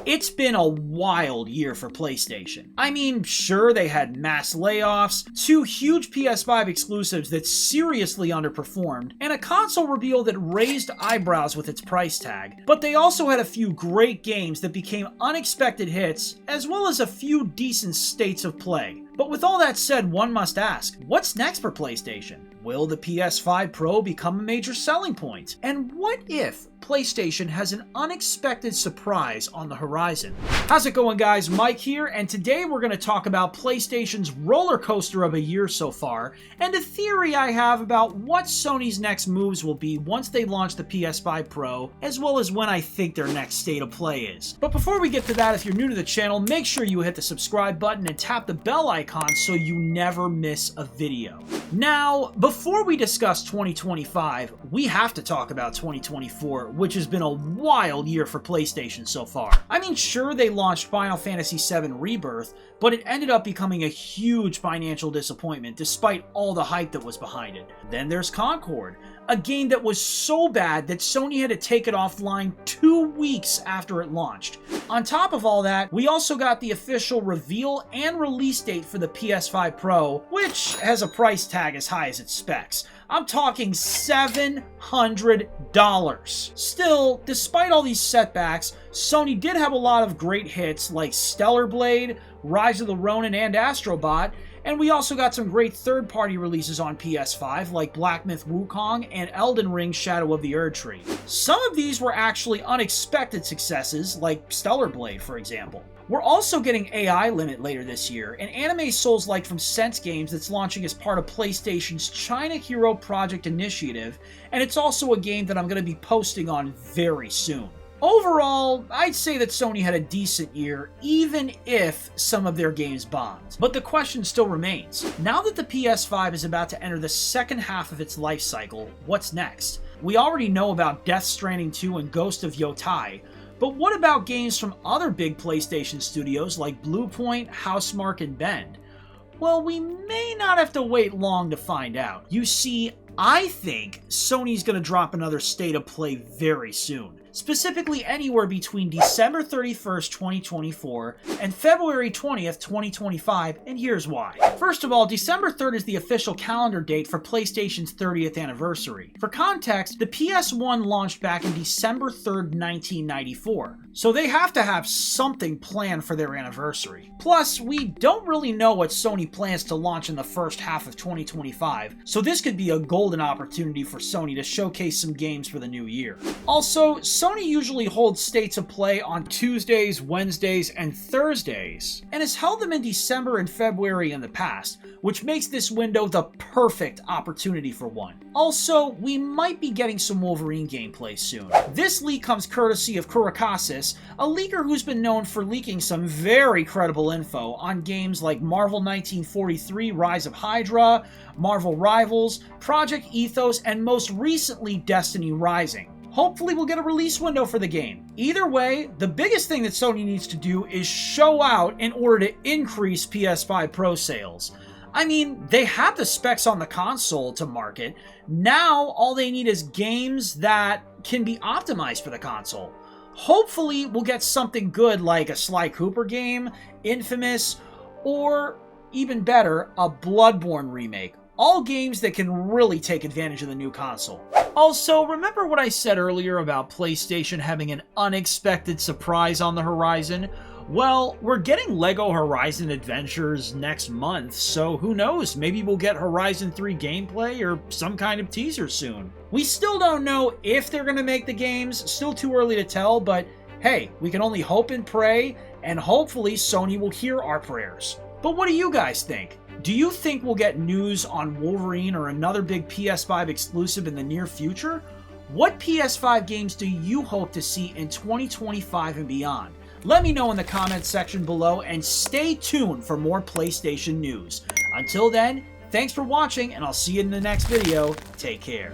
It's been a wild year for PlayStation. I mean, sure, they had mass layoffs, 2 huge PS5 exclusives that seriously underperformed, and a console reveal that raised eyebrows with its price tag. But they also had a few great games that became unexpected hits, as well as a few decent states of play. But with all that said, one must ask, what's next for PlayStation? Will the PS5 Pro become a major selling point? And what if PlayStation has an unexpected surprise on the horizon? How's it going, guys? Mike here, and today we're going to talk about PlayStation's roller coaster of a year so far, and a theory I have about what Sony's next moves will be once they launch the PS5 Pro, as well as when I think their next state of play is. But before we get to that, if you're new to the channel, make sure you hit the subscribe button and tap the bell icon so you never miss a video. Now, before we discuss 2025, we have to talk about 2024, which has been a wild year for PlayStation so far. I mean, sure, they launched Final Fantasy VII Rebirth, but it ended up becoming a huge financial disappointment despite all the hype that was behind it. Then there's Concord, a game that was so bad that Sony had to take it offline 2 weeks after it launched. On top of all that, we also got the official reveal and release date for the PS5 Pro, which has a price tag as high as its specs. I'm talking $700. Still, despite all these setbacks, Sony did have a lot of great hits like Stellar Blade, Rise of the Ronin, and Astrobot, and we also got some great third-party releases on PS5 like Black Myth Wukong and Elden Ring Shadow of the Erdtree. Some of these were actually unexpected successes, like Stellar Blade, for example. We're also getting AI Limit later this year, an anime Souls-like from Sense Games that's launching as part of PlayStation's China Hero Project initiative, and it's also a game that I'm going to be posting on very soon. Overall, I'd say that Sony had a decent year, even if some of their games bombed. But the question still remains. Now that the PS5 is about to enter the second half of its life cycle, what's next? We already know about Death Stranding 2 and Ghost of Yotai, but what about games from other big PlayStation studios like Bluepoint, Housemarque, and Bend? Well, we may not have to wait long to find out. You see, I think Sony's going to drop another state of play very soon. Specifically anywhere between December 31st, 2024 and February 20th, 2025, and here's why. First of all, December 3rd is the official calendar date for PlayStation's 30th anniversary. For context, the PS1 launched back in December 3rd, 1994, so they have to have something planned for their anniversary. Plus, we don't really know what Sony plans to launch in the first half of 2025, so this could be a golden opportunity for Sony to showcase some games for the new year. Also, Sony usually holds states of play on Tuesdays, Wednesdays, and Thursdays, and has held them in December and February in the past, which makes this window the perfect opportunity for one. Also, we might be getting some Wolverine gameplay soon. This leak comes courtesy of Kurakasis, a leaker who's been known for leaking some very credible info on games like Marvel 1943 Rise of Hydra, Marvel Rivals, Project Ethos, and most recently Destiny Rising. Hopefully we'll get a release window for the game. Either way, the biggest thing that Sony needs to do is show out in order to increase PS5 Pro sales. I mean, they have the specs on the console to market. Now all they need is games that can be optimized for the console. Hopefully we'll get something good like a Sly Cooper game, Infamous, or even better, a Bloodborne remake. All games that can really take advantage of the new console. Also, remember what I said earlier about PlayStation having an unexpected surprise on the horizon? Well, we're getting LEGO Horizon Adventures next month, so who knows, maybe we'll get Horizon 3 gameplay or some kind of teaser soon. We still don't know if they're going to make the games, still too early to tell, but hey, we can only hope and pray, and hopefully Sony will hear our prayers. But what do you guys think? Do you think we'll get news on Wolverine or another big PS5 exclusive in the near future? What PS5 games do you hope to see in 2025 and beyond? Let me know in the comments section below, and stay tuned for more PlayStation news. Until then, thanks for watching, and I'll see you in the next video. Take care.